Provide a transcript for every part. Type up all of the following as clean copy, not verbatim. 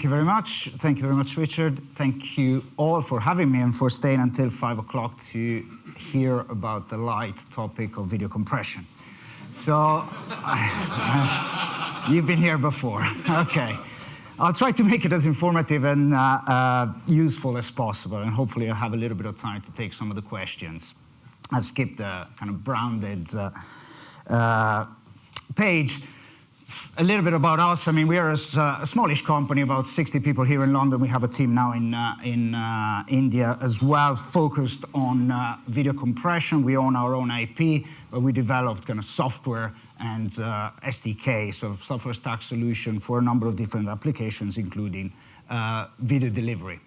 you very much. Thank you very much, Richard. Thank you all for having me and for staying until 5 o'clock to hear about the light topic of video compression. So, you've been here before. Okay. I'll try to make it as informative and useful as possible, and hopefully I'll have a little bit of time to take some of the questions. I'll skip the kind of branded page. A little bit about us. I mean, we are a smallish company, about 60 people here in London. We have a team now in India as well, focused on video compression. We own our own IP, but we developed kind of software and SDK, so software stack solution for a number of different applications, including video delivery.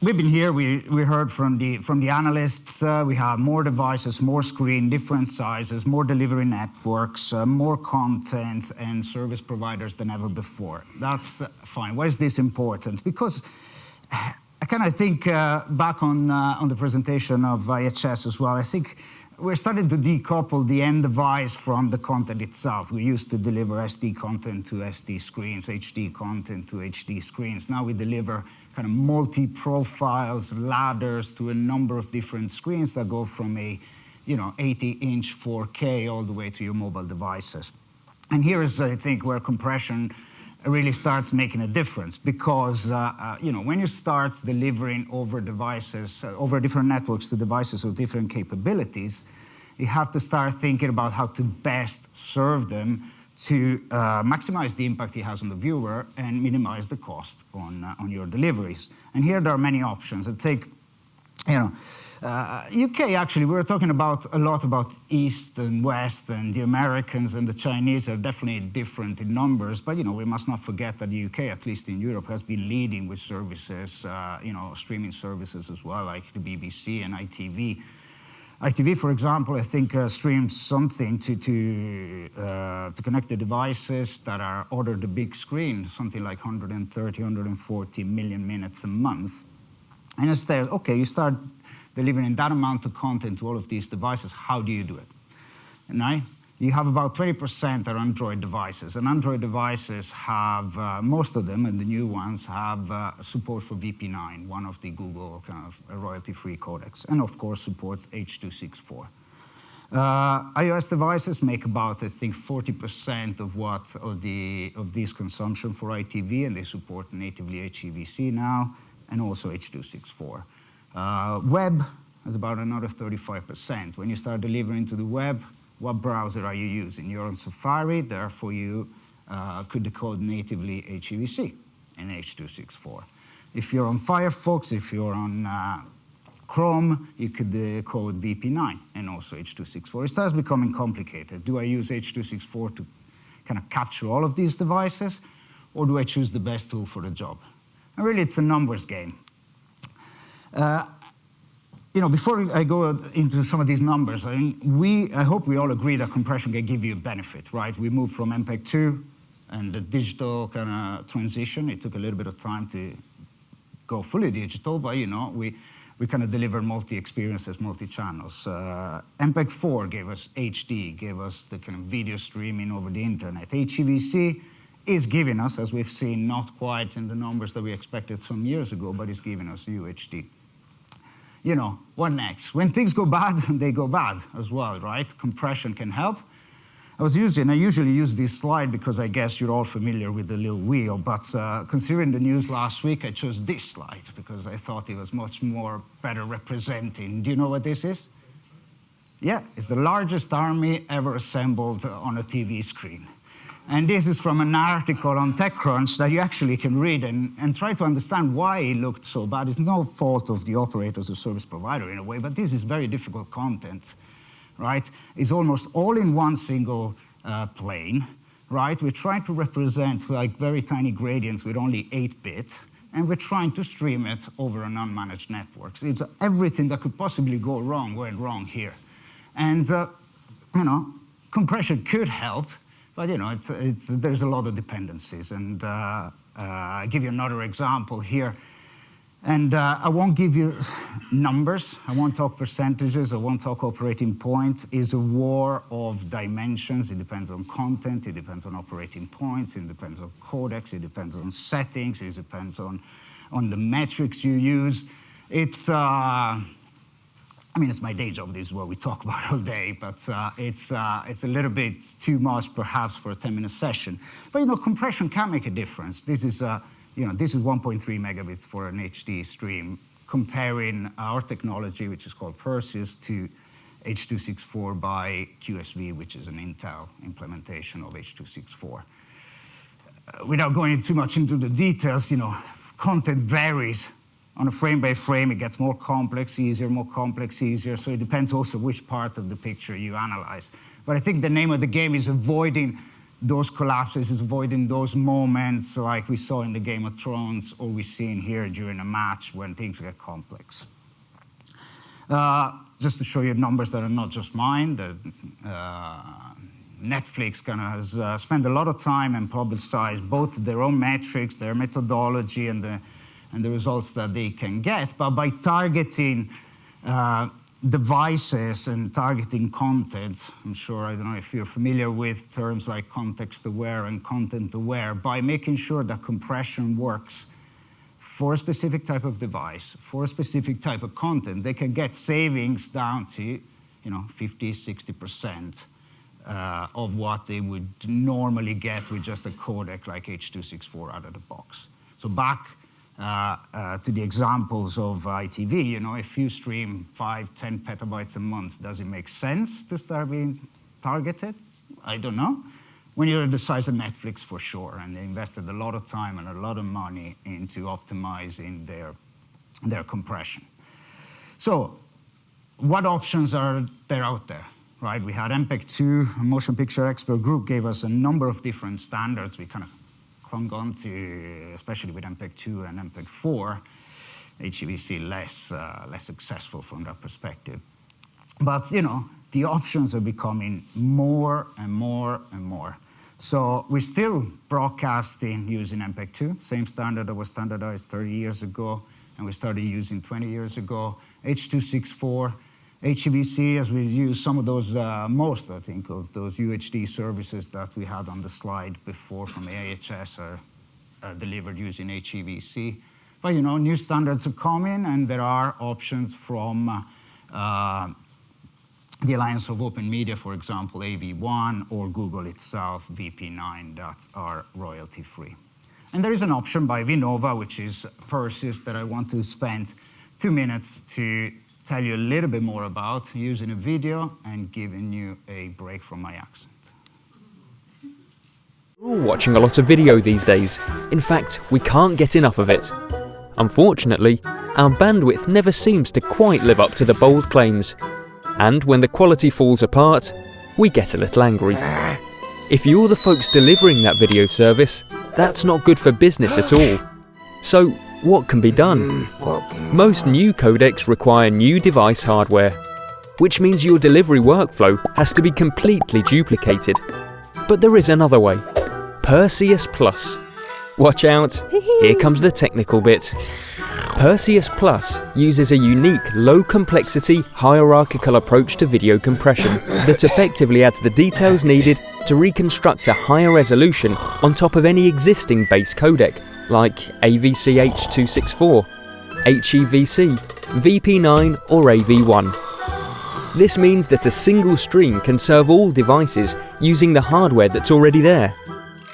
We've been here, we heard from the analysts, we have more devices, more screen, different sizes, more delivery networks, more content and service providers than ever before. That's fine. Why is this important? Because I kind of think back on the presentation of IHS as well, I think we're starting to decouple the end device from the content itself. We used to deliver SD content to SD screens, HD content to HD screens. Now we deliver kind of multi-profiles, ladders to a number of different screens that go from a 80-inch 4K all the way to your mobile devices. And here is, I think, where compression really starts making a difference, because when you start delivering over devices, over different networks to devices with different capabilities, you have to start thinking about how to best serve them to maximize the impact it has on the viewer and minimize the cost on your deliveries. And here there are many options. I'd take, UK, actually, we were talking a lot about East and West, and the Americans and the Chinese are definitely different in numbers, but we must not forget that the UK, at least in Europe, has been leading with services, streaming services as well, like the BBC and ITV. ITV, for example, I think streams something to connect the devices that are ordered the big screen, something like 130, 140 million minutes a month. And it's there, okay, you start delivering that amount of content to all of these devices. How do you do it? And you have about 20% are Android devices, and Android devices have, most of them, and the new ones, have support for VP9, one of the Google kind of royalty-free codecs, and of course supports H.264. iOS devices make about, I think, 40% of this consumption for ITV, and they support natively HEVC now, and also H.264. Web is about another 35%. When you start delivering to the web, what browser are you using? You're on Safari, therefore you could decode natively HEVC and H.264. If you're on Firefox, if you're on Chrome, you could decode VP9 and also H.264. It starts becoming complicated. Do I use H.264 to kind of capture all of these devices, or do I choose the best tool for the job? And really, it's a numbers game. Before I go into some of these numbers, I hope we all agree that compression can give you a benefit, right? We moved from MPEG-2 and the digital kind of transition. It took a little bit of time to go fully digital, but we kind of deliver multi-experiences, multi-channels. MPEG-4 gave us HD, gave us the kind of video streaming over the internet. HEVC is giving us, as we've seen, not quite in the numbers that we expected some years ago, but it's giving us UHD. What next? When things go bad, they go bad as well, right? Compression can help. I usually use this slide because I guess you're all familiar with the little wheel, but considering the news last week, I chose this slide because I thought it was much more better representing. Do you know what this is? Yeah, it's the largest army ever assembled on a TV screen. And this is from an article on TechCrunch that you actually can read and try to understand why it looked so bad. It's no fault of the operators or service provider in a way, but this is very difficult content, right? It's almost all in one single plane, right? We're trying to represent like very tiny gradients with only 8-bit, and we're trying to stream it over an unmanaged network. So everything that could possibly go wrong went wrong here. And, compression could help, but there's a lot of dependencies. And I'll give you another example here. And I won't give you numbers, I won't talk percentages, I won't talk operating points. It's a war of dimensions. It depends on content, it depends on operating points, it depends on codecs, it depends on settings, it depends on the metrics you use. It's, I mean, it's my day job, this is what we talk about all day, but it's a little bit too much perhaps for a 10-minute session. But compression can make a difference. This is, this is 1.3 megabits for an HD stream, comparing our technology, which is called Perseus, to H.264 by QSV, which is an Intel implementation of H.264. Without going too much into the details, content varies on a frame by frame. It gets more complex, easier, more complex, easier. So it depends also which part of the picture you analyze. But I think the name of the game is avoiding those collapses, is avoiding those moments like we saw in the Game of Thrones or we see in here during a match when things get complex. Just to show you numbers that are not just mine, Netflix kind of has spent a lot of time and publicized both their own metrics, their methodology, and the results that they can get. But by targeting devices and targeting content, I'm sure, I don't know if you're familiar with terms like context-aware and content-aware, by making sure that compression works for a specific type of device, for a specific type of content, they can get savings down to 50, 60% of what they would normally get with just a codec like H.264 out of the box. So back to the examples of ITV, if you stream 5, 10 petabytes a month, does it make sense to start being targeted? I don't know. When you're the size of Netflix, for sure, and they invested a lot of time and a lot of money into optimizing their compression. So what options are there out there, right? We had MPEG-2, a motion picture expert group gave us a number of different standards. We kind of clung on to, especially with MPEG-2 and MPEG-4, HEVC less successful from that perspective. But, the options are becoming more and more and more. So we're still broadcasting using MPEG-2, same standard that was standardized 30 years ago, and we started using 20 years ago. H.264, HEVC, as we use some of those, most, I think, of those UHD services that we had on the slide before from AHS are delivered using HEVC. But, new standards are coming, and there are options from the Alliance of Open Media, for example, AV1, or Google itself, VP9, that are royalty-free. And there is an option by Vinova, which is Perseus, that I want to spend 2 minutes to tell you a little bit more about, using a video and giving you a break from my accent. We're all watching a lot of video these days. In fact, we can't get enough of it. Unfortunately, our bandwidth never seems to quite live up to the bold claims. And when the quality falls apart, we get a little angry. If you're the folks delivering that video service, that's not good for business at all. So, what can be done? Most new codecs require new device hardware, which means your delivery workflow has to be completely duplicated. But there is another way. Perseus Plus. Watch out, here comes the technical bit. Perseus Plus uses a unique, low-complexity, hierarchical approach to video compression that effectively adds the details needed to reconstruct a higher resolution on top of any existing base codec, like AVC H.264, HEVC, VP9 or AV1. This means that a single stream can serve all devices using the hardware that's already there,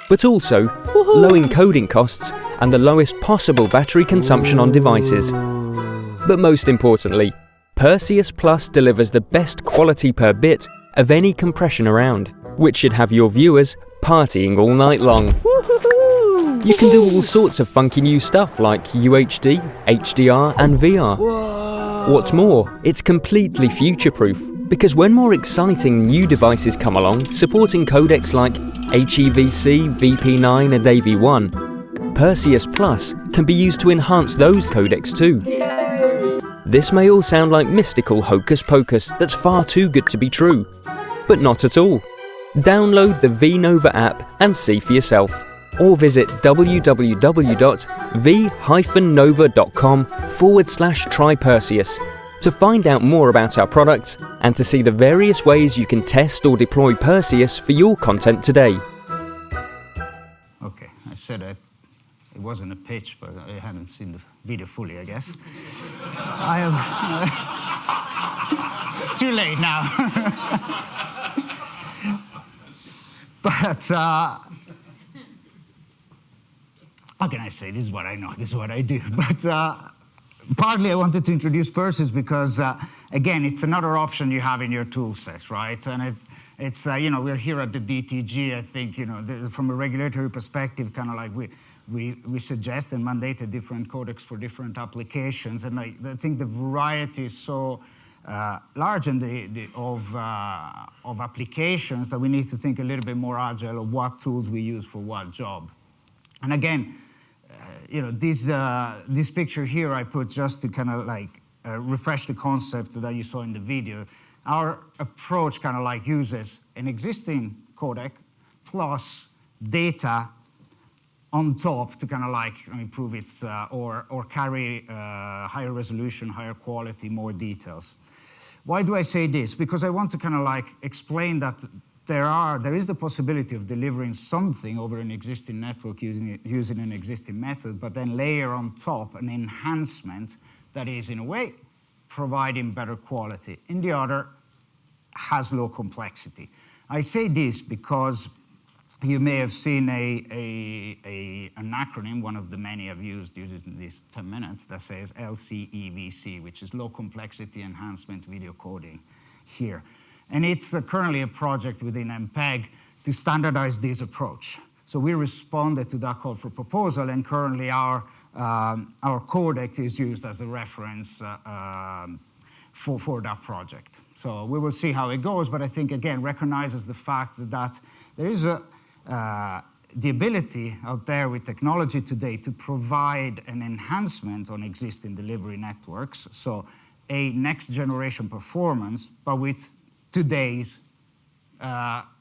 but also low encoding costs and the lowest possible battery consumption on devices. But most importantly, Perseus Plus delivers the best quality per bit of any compression around, which should have your viewers partying all night long. You can do all sorts of funky new stuff like UHD, HDR and VR. What's more, it's completely future-proof, because when more exciting new devices come along supporting codecs like HEVC, VP9 and AV1, Perseus Plus can be used to enhance those codecs too. This may all sound like mystical hocus pocus that's far too good to be true, but not at all. Download the Vinova app and see for yourself. or visit www.v-nova.com/try Perseus to find out more about our products and to see the various ways you can test or deploy Perseus for your content today. Okay, I said it wasn't a pitch, but I hadn't seen the video fully, I guess. I am... it's too late now. But how can I say? This is what I know, this is what I do. But partly I wanted to introduce Perseus because, again, it's another option you have in your tool set, right? And it's you know, we're here at the DTG, I think, you know, from a regulatory perspective, kind of like we suggest and mandate different codecs for different applications. And I think the variety is so large in of applications that we need to think a little bit more agile of what tools we use for what job. And again, you know, this picture here I put just to kind of like refresh the concept that you saw in the video. Our approach kind of like uses an existing codec plus data on top to kind of like improve its or carry higher resolution, higher quality, more details. Why do I say this? Because I want to kind of like explain that there is the possibility of delivering something over an existing network using an existing method, but then layer on top an enhancement that is, in a way, providing better quality. In the other, has low complexity. I say this because you may have seen an acronym, one of the many I've used in these 10 minutes, that says LCEVC, which is Low Complexity Enhancement Video Coding here. And it's currently a project within MPEG to standardize this approach. So we responded to that call for proposal, and currently our codec is used as a reference for that project. So we will see how it goes, but I think, again, recognizes the fact that there is the ability out there with technology today to provide an enhancement on existing delivery networks, so a next generation performance, but with today's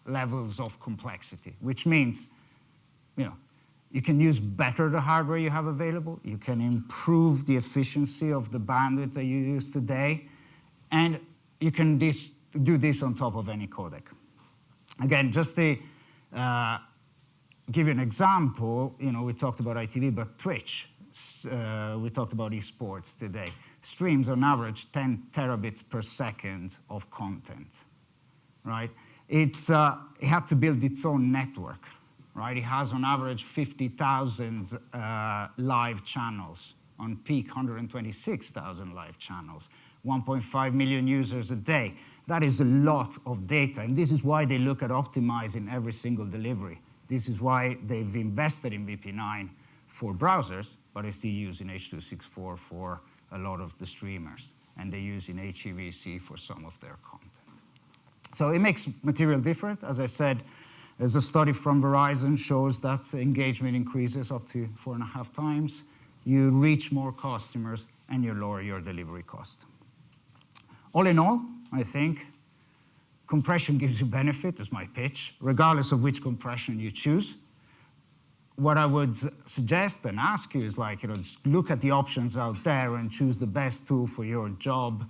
levels of complexity, which means, you know, you can use better the hardware you have available, you can improve the efficiency of the bandwidth that you use today, and you can do this on top of any codec. Again, just to give you an example, you know, we talked about ITV, but Twitch, we talked about esports today, streams on average 10 terabits per second of content, right? It had to build its own network, right? It has on average 50,000 live channels, on peak 126,000 live channels, 1.5 million users a day. That is a lot of data, and this is why they look at optimizing every single delivery. This is why they've invested in VP9 for browsers, but they still use in H.264 for a lot of the streamers, and they use in HEVC for some of their content. So it makes material difference. As I said, there's a study from Verizon shows that engagement increases up to 4.5 times. You reach more customers, and you lower your delivery cost. All in all, I think compression gives you benefit, is my pitch, regardless of which compression you choose. What I would suggest and ask you is, like, you know, just look at the options out there and choose the best tool for your job,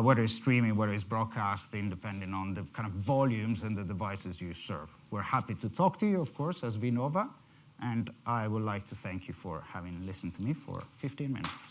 whether it's streaming, whether it's broadcasting, depending on the kind of volumes and the devices you serve. We're happy to talk to you, of course, as V-Nova, and I would like to thank you for having listened to me for 15 minutes.